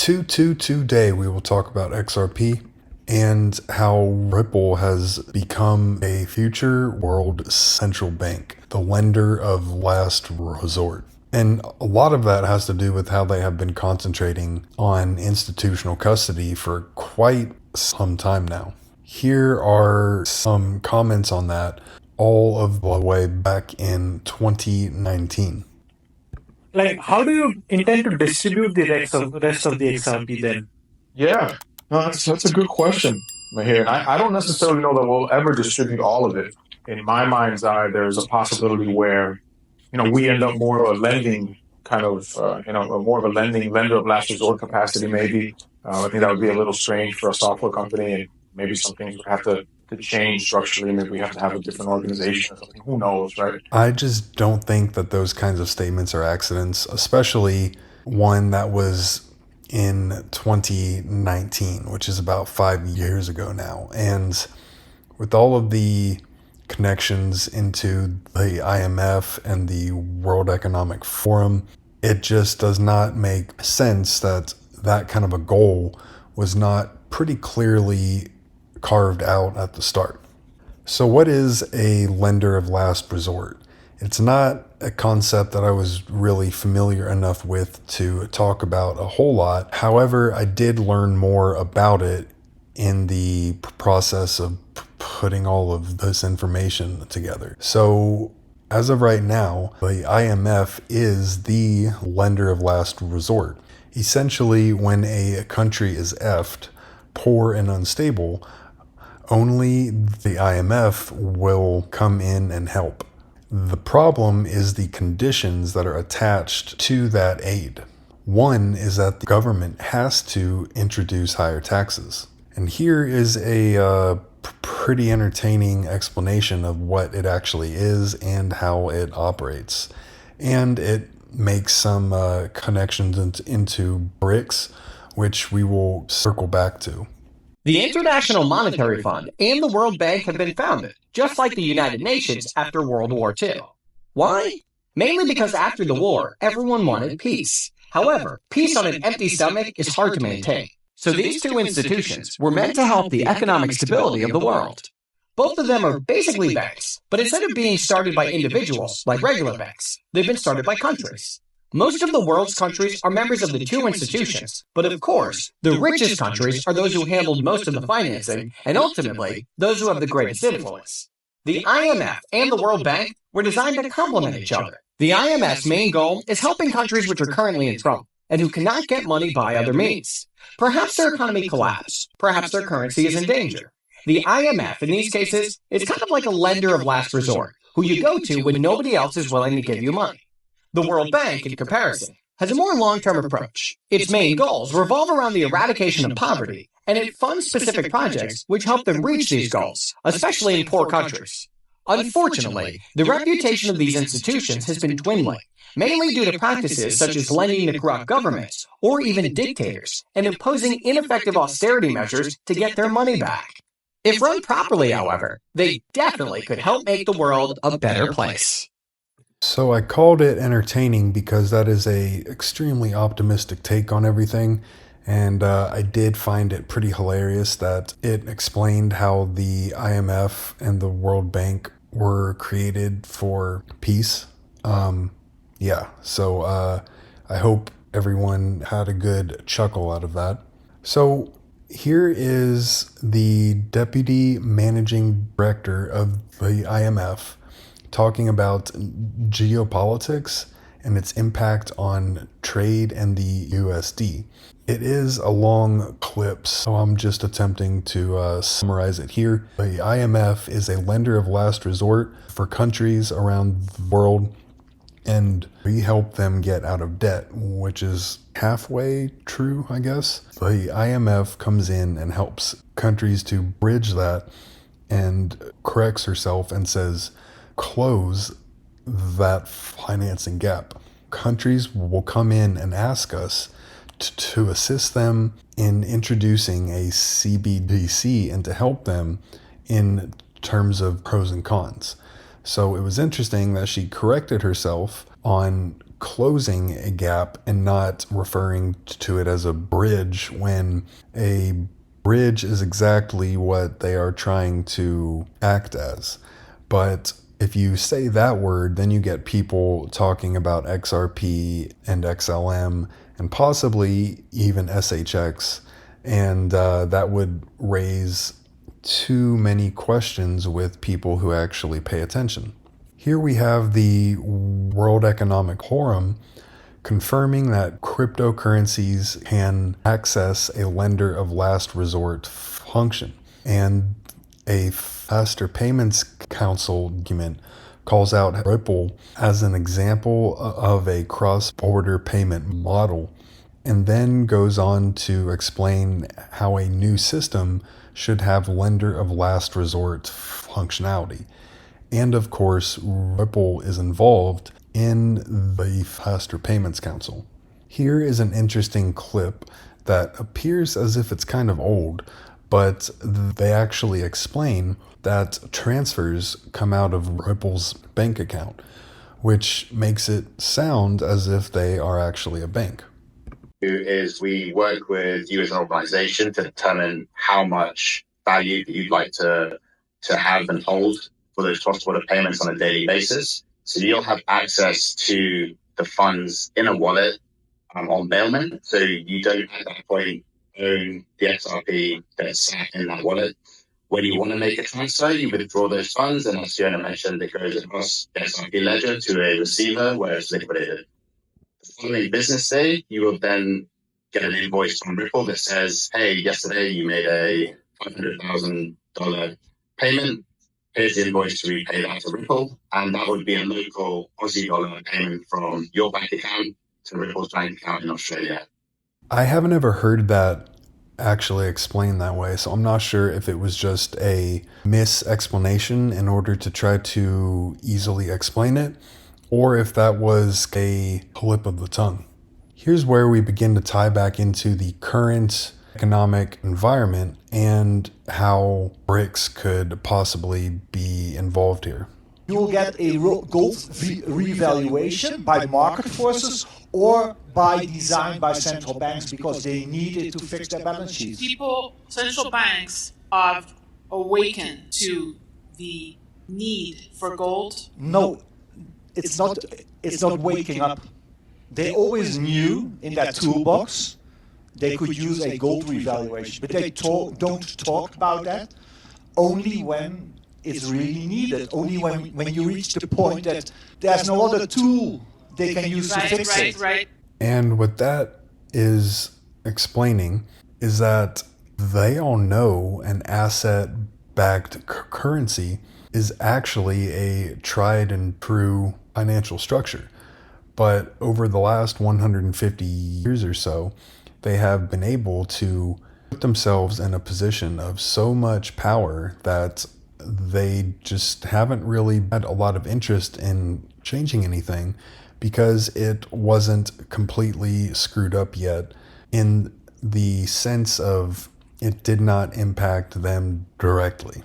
Today we will talk about XRP and how Ripple has become a future world central bank, the lender of last resort. And a lot of that has to do with how they have been concentrating on institutional custody for quite some time now. Here are some comments on that, all of the way back in 2019. Like, how do you intend to distribute the rest of the XRP then? Yeah, no, that's a good question, Mahir. And I don't necessarily know that we'll ever distribute all of it. In my mind's eye, there's a possibility where, we end up more of a lending kind of, more of a lender of last resort capacity, maybe. I think that would be a little strange for a software company, and maybe some things would have to change structurally. Maybe we have to have a different organization or something. Who knows, right? I just don't think that those kinds of statements are accidents, especially one that was in 2019, which is about 5 years ago now. And with all of the connections into the IMF and the World Economic Forum, it just does not make sense that that kind of a goal was not pretty clearly carved out at the start. So what is a lender of last resort? It's not a concept that I was really familiar enough with to talk about a whole lot. However, I did learn more about it in the process of putting all of this information together. So as of right now, the IMF is the lender of last resort. Essentially, when a country is effed, poor and unstable, only the IMF will come in and help. The problem is the conditions that are attached to that aid. One is that the government has to introduce higher taxes. And here is a pretty entertaining explanation of what it actually is and how it operates. And it makes some connections into BRICS, which we will circle back to. The International Monetary Fund and the World Bank have been founded, just like the United Nations after World War II. Why? Mainly because after the war, everyone wanted peace. However, peace on an empty stomach is hard to maintain. So these two institutions were meant to help the economic stability of the world. Both of them are basically banks, but instead of being started by individuals like regular banks, they've been started by countries. Most of the world's countries are members of the two institutions, but of course, the richest countries are those who handled most of the financing, and ultimately, those who have the greatest influence. The IMF and the World Bank were designed to complement each other. The IMF's main goal is helping countries which are currently in trouble, and who cannot get money by other means. Perhaps their economy collapsed, perhaps their currency is in danger. The IMF, in these cases, is kind of like a lender of last resort, who you go to when nobody else is willing to give you money. The World Bank, in comparison, has a more long-term approach. Its main goals revolve around the eradication of poverty, and it funds specific projects which help them reach these goals, especially in poor countries. Unfortunately, the reputation of these institutions has been dwindling, mainly due to practices such as lending to corrupt governments or even dictators and imposing ineffective austerity measures to get their money back. If run properly, however, they definitely could help make the world a better place. So I called it entertaining because that is a extremely optimistic take on everything. And I did find it pretty hilarious that it explained how the IMF and the World Bank were created for peace. So I hope everyone had a good chuckle out of that. So here is the Deputy Managing Director of the IMF talking about geopolitics and its impact on trade and the USD. It is a long clip, so I'm just attempting to summarize it here. The IMF is a lender of last resort for countries around the world, and we help them get out of debt, which is halfway true, I guess. The IMF comes in and helps countries to bridge that and corrects herself and says, close that financing gap. Countries will come in and ask us to assist them in introducing a CBDC and to help them in terms of pros and cons. So it was interesting that she corrected herself on closing a gap and not referring to it as a bridge, when a bridge is exactly what they are trying to act as. But if you say that word, then you get people talking about XRP and XLM and possibly even SHX, and that would raise too many questions with people who actually pay attention. Here we have the World Economic Forum confirming that cryptocurrencies can access a lender of last resort function, and a Faster Payments Council document calls out Ripple as an example of a cross-border payment model, and then goes on to explain how a new system should have lender of last resort functionality. And of course, Ripple is involved in the Faster Payments Council. Here is an interesting clip that appears as if it's kind of old, but they actually explain that transfers come out of Ripple's bank account, which makes it sound as if they are actually a bank. Is we work with you as an organization to determine how much value that you'd like to have and hold for those cross-border payments on a daily basis. So you'll have access to the funds in a wallet on bailment. So you don't at that point own the XRP that's sat in that wallet. When you want to make a transfer, you withdraw those funds, and as Fiona mentioned, it goes across the XRP ledger to a receiver where it's liquidated. The following business day, you will then get an invoice from Ripple that says, hey, yesterday you made a $500,000 payment. Here's the invoice to repay that to Ripple. And that would be a local Aussie dollar payment from your bank account to Ripple's bank account in Australia. I haven't ever heard that actually explained that way, so I'm not sure if it was just a mis-explanation in order to try to easily explain it, or if that was a slip of the tongue. Here's where we begin to tie back into the current economic environment and how BRICS could possibly be involved here. You will get a gold revaluation by market forces or by design by central banks because they need it to fix their balance sheets. Central banks are awakened to the need for gold? No, it's not waking up. They always knew in that toolbox they could use a gold revaluation, but they don't talk about that only when it's really needed, only when you reach the point that there's no other tool they can use to fix it. Right. And what that is explaining is that they all know an asset-backed currency is actually a tried and true financial structure. But over the last 150 years or so, they have been able to put themselves in a position of so much power that they just haven't really had a lot of interest in changing anything because it wasn't completely screwed up yet, in the sense of it did not impact them directly.